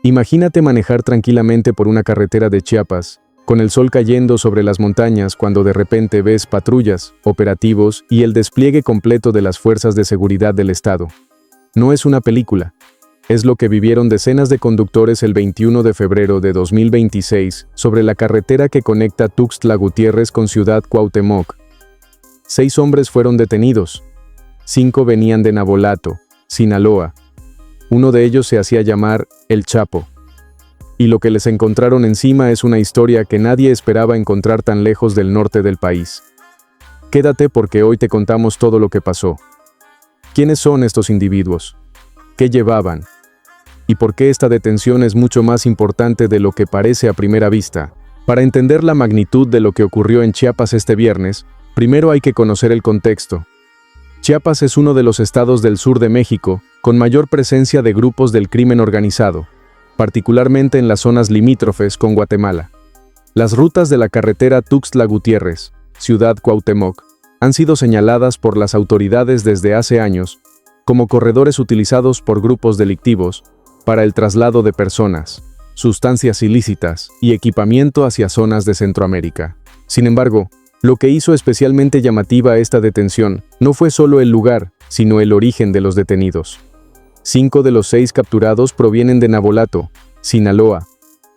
Imagínate manejar tranquilamente por una carretera de Chiapas, con el sol cayendo sobre las montañas cuando de repente ves patrullas, operativos y el despliegue completo de las fuerzas de seguridad del estado. No es una película. Es lo que vivieron decenas de conductores el 21 de febrero de 2026 sobre la carretera que conecta Tuxtla Gutiérrez con Ciudad Cuauhtémoc. 6 hombres fueron detenidos. 5 venían de Navolato, Sinaloa. Uno de ellos se hacía llamar El Chapo. Y lo que les encontraron encima es una historia que nadie esperaba encontrar tan lejos del norte del país. Quédate porque hoy te contamos todo lo que pasó. ¿Quiénes son estos individuos? ¿Qué llevaban? ¿Y por qué esta detención es mucho más importante de lo que parece a primera vista? Para entender la magnitud de lo que ocurrió en Chiapas este viernes, primero hay que conocer el contexto. Chiapas es uno de los estados del sur de México con mayor presencia de grupos del crimen organizado, particularmente en las zonas limítrofes con Guatemala. Las rutas de la carretera Tuxtla Gutiérrez, Ciudad Cuauhtémoc, han sido señaladas por las autoridades desde hace años como corredores utilizados por grupos delictivos para el traslado de personas, sustancias ilícitas y equipamiento hacia zonas de Centroamérica. Sin embargo, lo que hizo especialmente llamativa esta detención no fue solo el lugar, sino el origen de los detenidos. 5 de los 6 capturados provienen de Navolato, Sinaloa,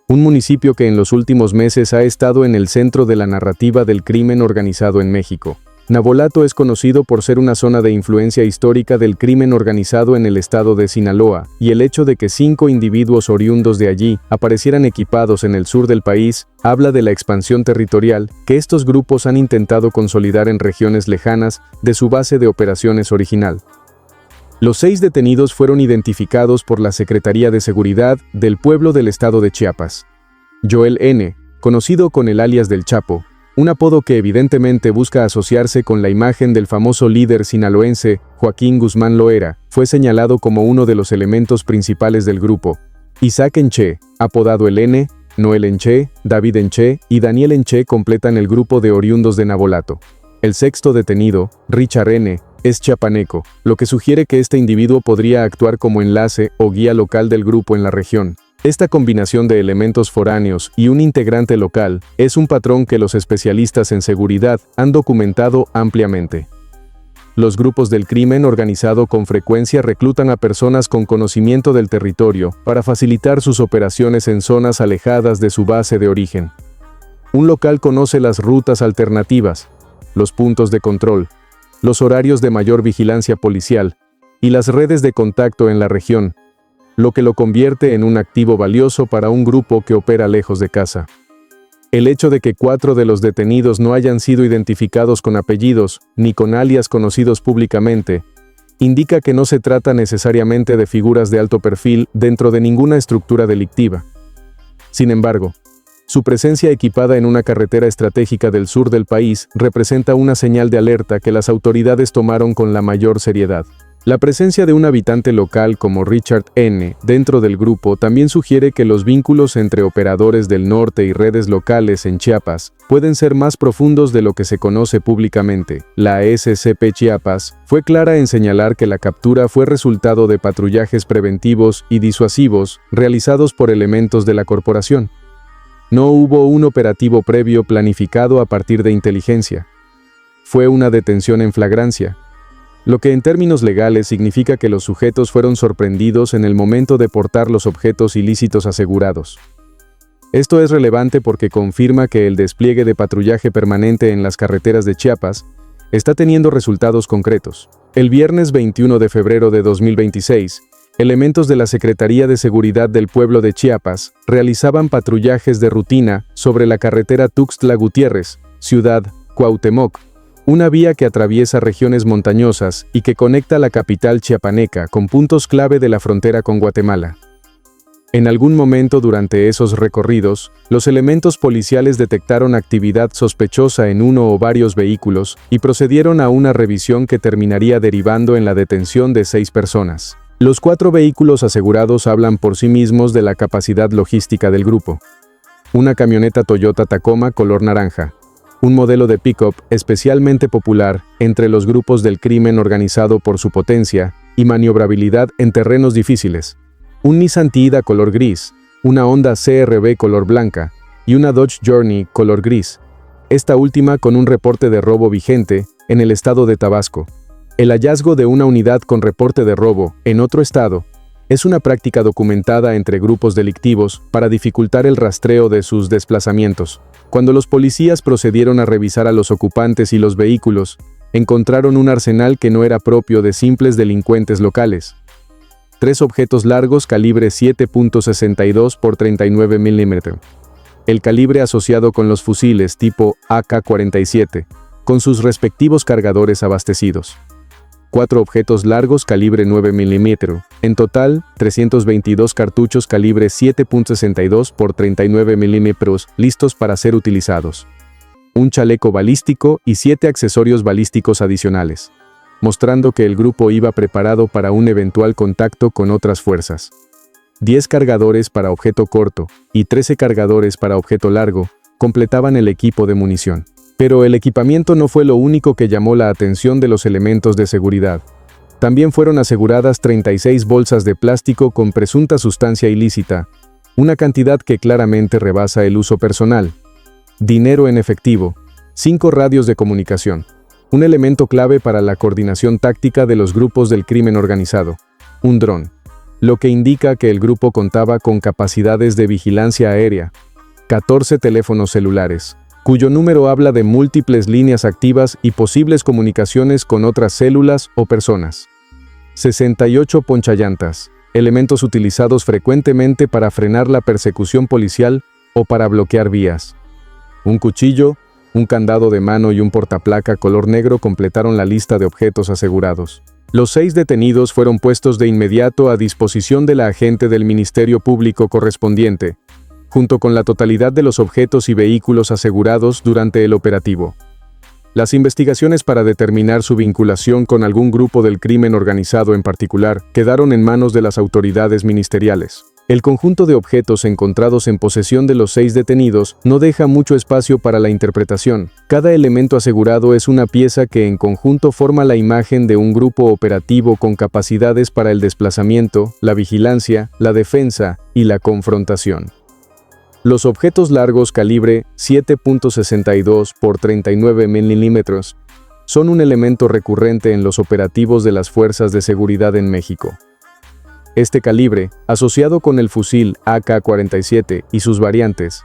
un municipio que en los últimos meses ha estado en el centro de la narrativa del crimen organizado en México. Navolato es conocido por ser una zona de influencia histórica del crimen organizado en el estado de Sinaloa, y el hecho de que 5 individuos oriundos de allí aparecieran equipados en el sur del país habla de la expansión territorial que estos grupos han intentado consolidar en regiones lejanas de su base de operaciones original. Los 6 detenidos fueron identificados por la Secretaría de Seguridad del Pueblo del estado de Chiapas. Joel N., conocido con el alias del Chapo, un apodo que evidentemente busca asociarse con la imagen del famoso líder sinaloense Joaquín Guzmán Loera, fue señalado como uno de los elementos principales del grupo. Isaac Enche, apodado el N., Noel Enche, David Enche y Daniel Enche completan el grupo de oriundos de Navolato. El 6º detenido, Richard N., es chiapaneco, lo que sugiere que este individuo podría actuar como enlace o guía local del grupo en la región. Esta combinación de elementos foráneos y un integrante local es un patrón que los especialistas en seguridad han documentado ampliamente. Los grupos del crimen organizado con frecuencia reclutan a personas con conocimiento del territorio para facilitar sus operaciones en zonas alejadas de su base de origen. Un local conoce las rutas alternativas, los puntos de control, los horarios de mayor vigilancia policial y las redes de contacto en la región, lo que lo convierte en un activo valioso para un grupo que opera lejos de casa. El hecho de que 4 de los detenidos no hayan sido identificados con apellidos ni con alias conocidos públicamente, indica que no se trata necesariamente de figuras de alto perfil dentro de ninguna estructura delictiva. Sin embargo, su presencia equipada en una carretera estratégica del sur del país representa una señal de alerta que las autoridades tomaron con la mayor seriedad. La presencia de un habitante local como Richard N. dentro del grupo también sugiere que los vínculos entre operadores del norte y redes locales en Chiapas pueden ser más profundos de lo que se conoce públicamente. La SCP Chiapas fue clara en señalar que la captura fue resultado de patrullajes preventivos y disuasivos realizados por elementos de la corporación. No hubo un operativo previo planificado a partir de inteligencia. Fue una detención en flagrancia, lo que en términos legales significa que los sujetos fueron sorprendidos en el momento de portar los objetos ilícitos asegurados. Esto es relevante porque confirma que el despliegue de patrullaje permanente en las carreteras de Chiapas está teniendo resultados concretos. El viernes 21 de febrero de 2026, elementos de la Secretaría de Seguridad del Pueblo de Chiapas realizaban patrullajes de rutina sobre la carretera Tuxtla Gutiérrez, Ciudad Cuauhtémoc, una vía que atraviesa regiones montañosas y que conecta la capital chiapaneca con puntos clave de la frontera con Guatemala. En algún momento durante esos recorridos, los elementos policiales detectaron actividad sospechosa en uno o varios vehículos y procedieron a una revisión que terminaría derivando en la detención de 6 personas. Los 4 vehículos asegurados hablan por sí mismos de la capacidad logística del grupo. Una camioneta Toyota Tacoma color naranja, un modelo de pick-up especialmente popular entre los grupos del crimen organizado por su potencia y maniobrabilidad en terrenos difíciles. Un Nissan Tiida color gris, una Honda CR-V color blanca y una Dodge Journey color gris, esta última con un reporte de robo vigente en el estado de Tabasco. El hallazgo de una unidad con reporte de robo en otro estado es una práctica documentada entre grupos delictivos para dificultar el rastreo de sus desplazamientos. Cuando los policías procedieron a revisar a los ocupantes y los vehículos, encontraron un arsenal que no era propio de simples delincuentes locales. 3 objetos largos calibre 7.62 x 39 mm. El calibre asociado con los fusiles tipo AK-47, con sus respectivos cargadores abastecidos. 4 objetos largos calibre 9 mm, en total, 322 cartuchos calibre 7.62 x 39 mm listos para ser utilizados. Un chaleco balístico y 7 accesorios balísticos adicionales, mostrando que el grupo iba preparado para un eventual contacto con otras fuerzas. 10 cargadores para objeto corto y 13 cargadores para objeto largo completaban el equipo de munición. Pero el equipamiento no fue lo único que llamó la atención de los elementos de seguridad. También fueron aseguradas 36 bolsas de plástico con presunta sustancia ilícita, una cantidad que claramente rebasa el uso personal. Dinero en efectivo, 5 radios de comunicación, un elemento clave para la coordinación táctica de los grupos del crimen organizado, un dron, lo que indica que el grupo contaba con capacidades de vigilancia aérea, 14 teléfonos celulares, cuyo número habla de múltiples líneas activas y posibles comunicaciones con otras células o personas. 68 ponchallantas, elementos utilizados frecuentemente para frenar la persecución policial o para bloquear vías. Un cuchillo, un candado de mano y un portaplaca color negro completaron la lista de objetos asegurados. Los 6 detenidos fueron puestos de inmediato a disposición de la agente del Ministerio Público correspondiente, junto con la totalidad de los objetos y vehículos asegurados durante el operativo. Las investigaciones para determinar su vinculación con algún grupo del crimen organizado en particular quedaron en manos de las autoridades ministeriales. El conjunto de objetos encontrados en posesión de los 6 detenidos no deja mucho espacio para la interpretación. Cada elemento asegurado es una pieza que en conjunto forma la imagen de un grupo operativo con capacidades para el desplazamiento, la vigilancia, la defensa y la confrontación. Los objetos largos calibre 7.62 x 39 mm son un elemento recurrente en los operativos de las fuerzas de seguridad en México. Este calibre, asociado con el fusil AK-47 y sus variantes,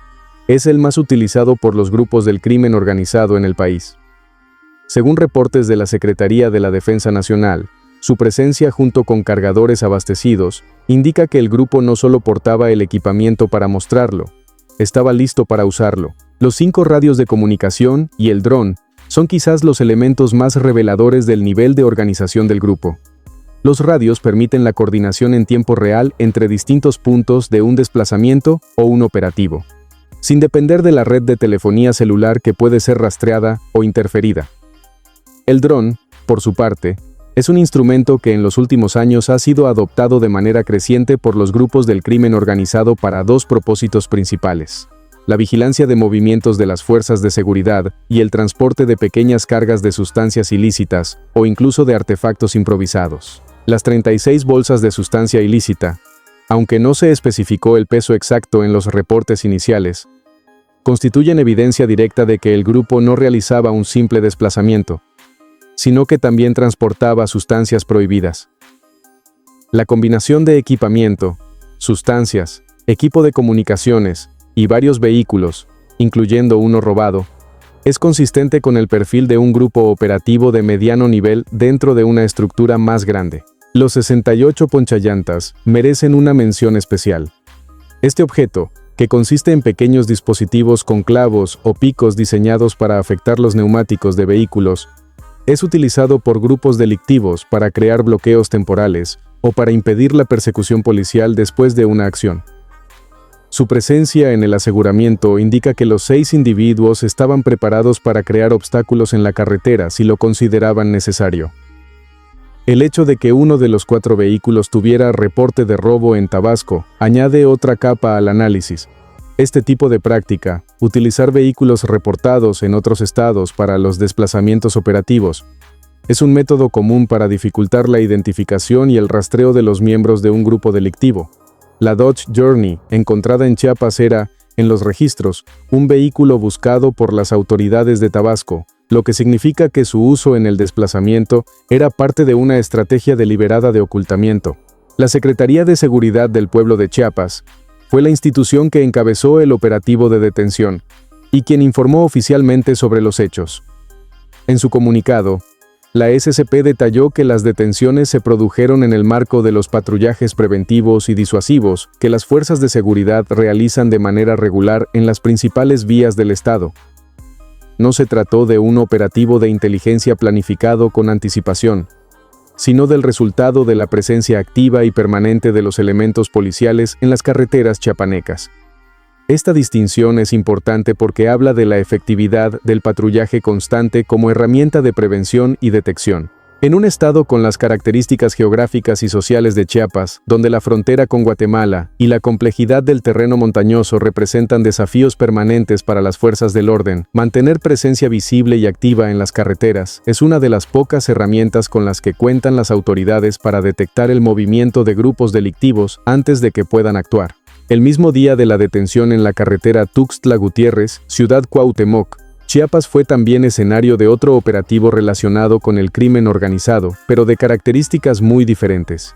es el más utilizado por los grupos del crimen organizado en el país. Según reportes de la Secretaría de la Defensa Nacional, su presencia junto con cargadores abastecidos indica que el grupo no solo portaba el equipamiento para mostrarlo, estaba listo para usarlo. Los 5 radios de comunicación y el dron son quizás los elementos más reveladores del nivel de organización del grupo. Los radios permiten la coordinación en tiempo real entre distintos puntos de un desplazamiento o un operativo, sin depender de la red de telefonía celular que puede ser rastreada o interferida. El dron, por su parte, es un instrumento que en los últimos años ha sido adoptado de manera creciente por los grupos del crimen organizado para 2 propósitos principales: la vigilancia de movimientos de las fuerzas de seguridad y el transporte de pequeñas cargas de sustancias ilícitas o incluso de artefactos improvisados. Las 36 bolsas de sustancia ilícita, aunque no se especificó el peso exacto en los reportes iniciales, constituyen evidencia directa de que el grupo no realizaba un simple desplazamiento, sino que también transportaba sustancias prohibidas. La combinación de equipamiento, sustancias, equipo de comunicaciones y varios vehículos, incluyendo uno robado, es consistente con el perfil de un grupo operativo de mediano nivel dentro de una estructura más grande. Los 68 ponchallantas merecen una mención especial. Este objeto, que consiste en pequeños dispositivos con clavos o picos diseñados para afectar los neumáticos de vehículos, es utilizado por grupos delictivos para crear bloqueos temporales o para impedir la persecución policial después de una acción. Su presencia en el aseguramiento indica que los 6 individuos estaban preparados para crear obstáculos en la carretera si lo consideraban necesario. El hecho de que uno de los 4 vehículos tuviera reporte de robo en Tabasco añade otra capa al análisis. Este tipo de práctica, utilizar vehículos reportados en otros estados para los desplazamientos operativos, es un método común para dificultar la identificación y el rastreo de los miembros de un grupo delictivo. La Dodge Journey, encontrada en Chiapas, era, en los registros, un vehículo buscado por las autoridades de Tabasco, lo que significa que su uso en el desplazamiento era parte de una estrategia deliberada de ocultamiento. La Secretaría de Seguridad del Pueblo de Chiapas fue la institución que encabezó el operativo de detención y quien informó oficialmente sobre los hechos. En su comunicado, la SCP detalló que las detenciones se produjeron en el marco de los patrullajes preventivos y disuasivos que las fuerzas de seguridad realizan de manera regular en las principales vías del estado. No se trató de un operativo de inteligencia planificado con anticipación, sino del resultado de la presencia activa y permanente de los elementos policiales en las carreteras chiapanecas. Esta distinción es importante porque habla de la efectividad del patrullaje constante como herramienta de prevención y detección. En un estado con las características geográficas y sociales de Chiapas, donde la frontera con Guatemala y la complejidad del terreno montañoso representan desafíos permanentes para las fuerzas del orden, mantener presencia visible y activa en las carreteras es una de las pocas herramientas con las que cuentan las autoridades para detectar el movimiento de grupos delictivos antes de que puedan actuar. El mismo día de la detención en la carretera Tuxtla-Gutiérrez, Ciudad Cuauhtémoc, Chiapas fue también escenario de otro operativo relacionado con el crimen organizado, pero de características muy diferentes.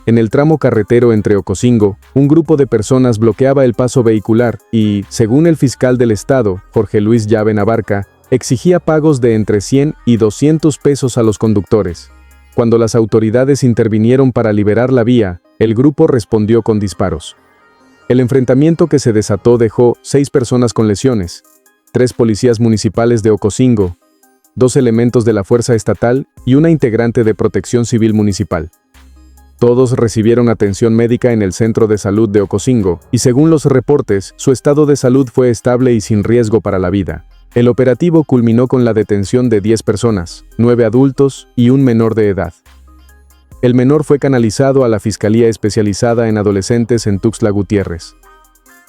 En el tramo carretero entre Ocosingo, un grupo de personas bloqueaba el paso vehicular y, según el fiscal del estado, Jorge Luis Llave Navarca, exigía pagos de entre 100 y 200 pesos a los conductores. Cuando las autoridades intervinieron para liberar la vía, el grupo respondió con disparos. El enfrentamiento que se desató dejó 6 personas con lesiones, 3 policías municipales de Ocosingo, 2 elementos de la Fuerza Estatal y una integrante de Protección Civil Municipal. Todos recibieron atención médica en el Centro de Salud de Ocosingo, y según los reportes, su estado de salud fue estable y sin riesgo para la vida. El operativo culminó con la detención de 10 personas, 9 adultos y un menor de edad. El menor fue canalizado a la Fiscalía Especializada en Adolescentes en Tuxtla Gutiérrez.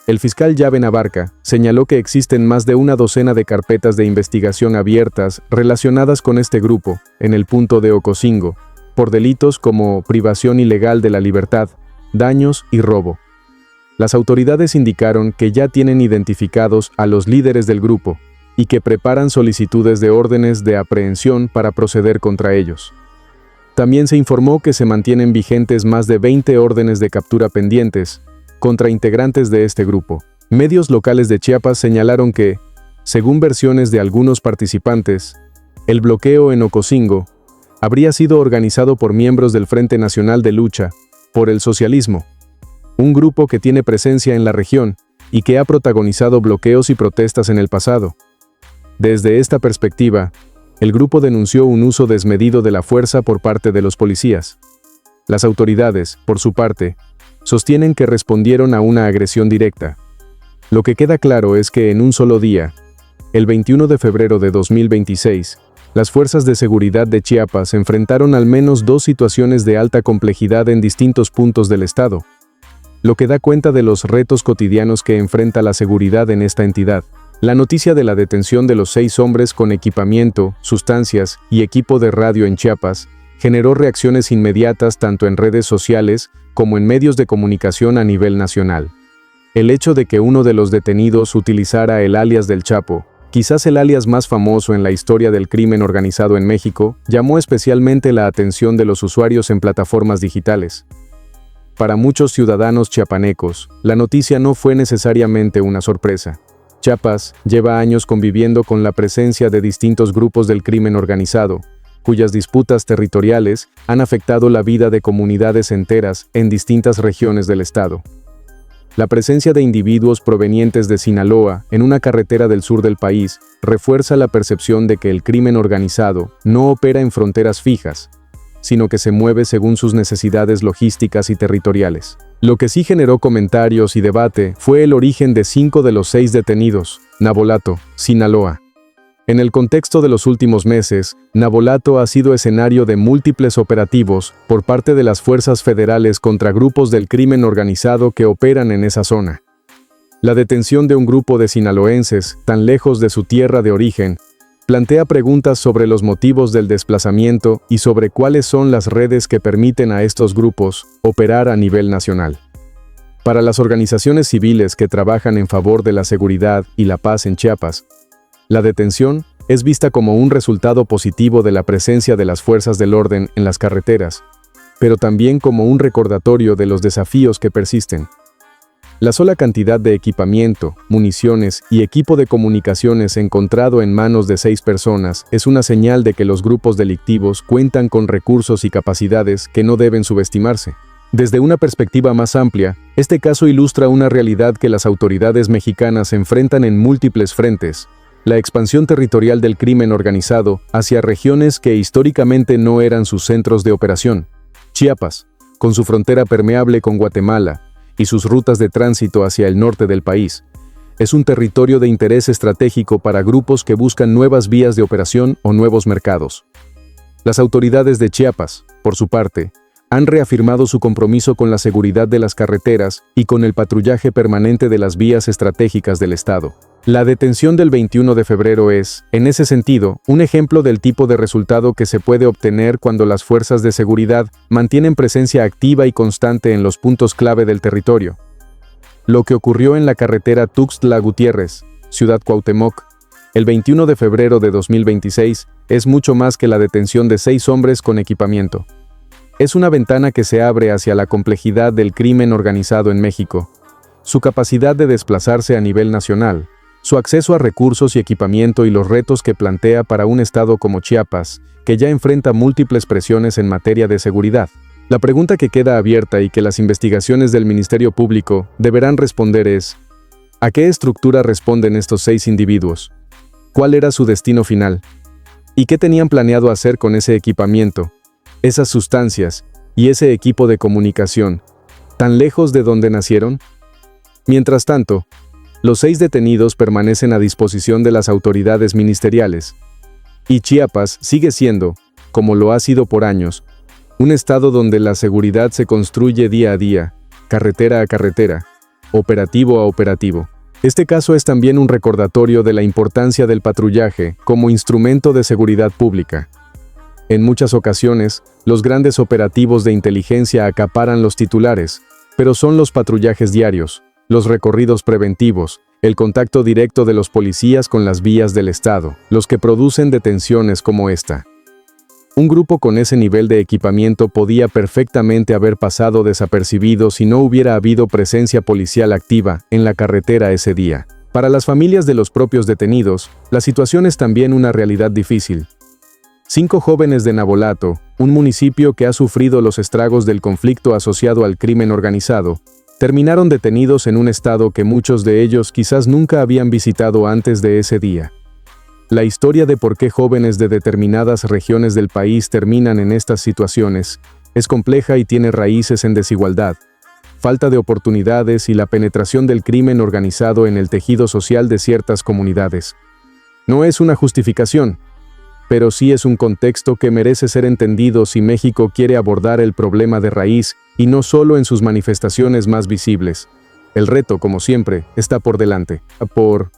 El fiscal Llave Navarca señaló que existen más de una docena de carpetas de investigación abiertas relacionadas con este grupo, en el punto de Ocosingo, por delitos como privación ilegal de la libertad, daños y robo. Las autoridades indicaron que ya tienen identificados a los líderes del grupo y que preparan solicitudes de órdenes de aprehensión para proceder contra ellos. También se informó que se mantienen vigentes más de 20 órdenes de captura pendientes contra integrantes de este grupo. Medios locales de Chiapas señalaron que, según versiones de algunos participantes, el bloqueo en Ocosingo habría sido organizado por miembros del Frente Nacional de Lucha por el Socialismo, un grupo que tiene presencia en la región y que ha protagonizado bloqueos y protestas en el pasado. Desde esta perspectiva, el grupo denunció un uso desmedido de la fuerza por parte de los policías. Las autoridades, por su parte, sostienen que respondieron a una agresión directa. Lo que queda claro es que en un solo día, el 21 de febrero de 2026, las fuerzas de seguridad de Chiapas enfrentaron al menos 2 situaciones de alta complejidad en distintos puntos del estado, lo que da cuenta de los retos cotidianos que enfrenta la seguridad en esta entidad. La noticia de la detención de los 6 hombres con equipamiento, sustancias y equipo de radio en Chiapas generó reacciones inmediatas tanto en redes sociales como en medios de comunicación a nivel nacional. El hecho de que uno de los detenidos utilizara el alias del Chapo, quizás el alias más famoso en la historia del crimen organizado en México, llamó especialmente la atención de los usuarios en plataformas digitales. Para muchos ciudadanos chiapanecos, la noticia no fue necesariamente una sorpresa. Chiapas lleva años conviviendo con la presencia de distintos grupos del crimen organizado, cuyas disputas territoriales han afectado la vida de comunidades enteras en distintas regiones del estado. La presencia de individuos provenientes de Sinaloa en una carretera del sur del país refuerza la percepción de que el crimen organizado no opera en fronteras fijas, sino que se mueve según sus necesidades logísticas y territoriales. Lo que sí generó comentarios y debate fue el origen de 5 de los 6 detenidos, Navolato, Sinaloa. En el contexto de los últimos meses, Navolato ha sido escenario de múltiples operativos por parte de las fuerzas federales contra grupos del crimen organizado que operan en esa zona. La detención de un grupo de sinaloenses, tan lejos de su tierra de origen, plantea preguntas sobre los motivos del desplazamiento y sobre cuáles son las redes que permiten a estos grupos operar a nivel nacional. Para las organizaciones civiles que trabajan en favor de la seguridad y la paz en Chiapas, la detención es vista como un resultado positivo de la presencia de las fuerzas del orden en las carreteras, pero también como un recordatorio de los desafíos que persisten. La sola cantidad de equipamiento, municiones y equipo de comunicaciones encontrado en manos de 6 personas es una señal de que los grupos delictivos cuentan con recursos y capacidades que no deben subestimarse. Desde una perspectiva más amplia, este caso ilustra una realidad que las autoridades mexicanas enfrentan en múltiples frentes: la expansión territorial del crimen organizado hacia regiones que históricamente no eran sus centros de operación. Chiapas, con su frontera permeable con Guatemala y sus rutas de tránsito hacia el norte del país, es un territorio de interés estratégico para grupos que buscan nuevas vías de operación o nuevos mercados. Las autoridades de Chiapas, por su parte, han reafirmado su compromiso con la seguridad de las carreteras y con el patrullaje permanente de las vías estratégicas del Estado. La detención del 21 de febrero es, en ese sentido, un ejemplo del tipo de resultado que se puede obtener cuando las fuerzas de seguridad mantienen presencia activa y constante en los puntos clave del territorio. Lo que ocurrió en la carretera Tuxtla-Gutiérrez, Ciudad Cuauhtémoc, el 21 de febrero de 2026, es mucho más que la detención de 6 hombres con equipamiento. Es una ventana que se abre hacia la complejidad del crimen organizado en México, su capacidad de desplazarse a nivel nacional, su acceso a recursos y equipamiento y los retos que plantea para un estado como Chiapas, que ya enfrenta múltiples presiones en materia de seguridad. La pregunta que queda abierta y que las investigaciones del Ministerio Público deberán responder es: ¿a qué estructura responden estos 6 individuos? ¿Cuál era su destino final? ¿Y qué tenían planeado hacer con ese equipamiento, esas sustancias y ese equipo de comunicación, tan lejos de donde nacieron? Mientras tanto, los 6 detenidos permanecen a disposición de las autoridades ministeriales, y Chiapas sigue siendo, como lo ha sido por años, un estado donde la seguridad se construye día a día, carretera a carretera, operativo a operativo. Este caso es también un recordatorio de la importancia del patrullaje como instrumento de seguridad pública. En muchas ocasiones, los grandes operativos de inteligencia acaparan los titulares, pero son los patrullajes diarios, los recorridos preventivos, el contacto directo de los policías con las vías del Estado, los que producen detenciones como esta. Un grupo con ese nivel de equipamiento podía perfectamente haber pasado desapercibido si no hubiera habido presencia policial activa en la carretera ese día. Para las familias de los propios detenidos, la situación es también una realidad difícil. 5 jóvenes de Navolato, un municipio que ha sufrido los estragos del conflicto asociado al crimen organizado, terminaron detenidos en un estado que muchos de ellos quizás nunca habían visitado antes de ese día. La historia de por qué jóvenes de determinadas regiones del país terminan en estas situaciones es compleja y tiene raíces en desigualdad, falta de oportunidades y la penetración del crimen organizado en el tejido social de ciertas comunidades. No es una justificación, pero sí es un contexto que merece ser entendido si México quiere abordar el problema de raíz y no solo en sus manifestaciones más visibles. El reto, como siempre, está por delante. Por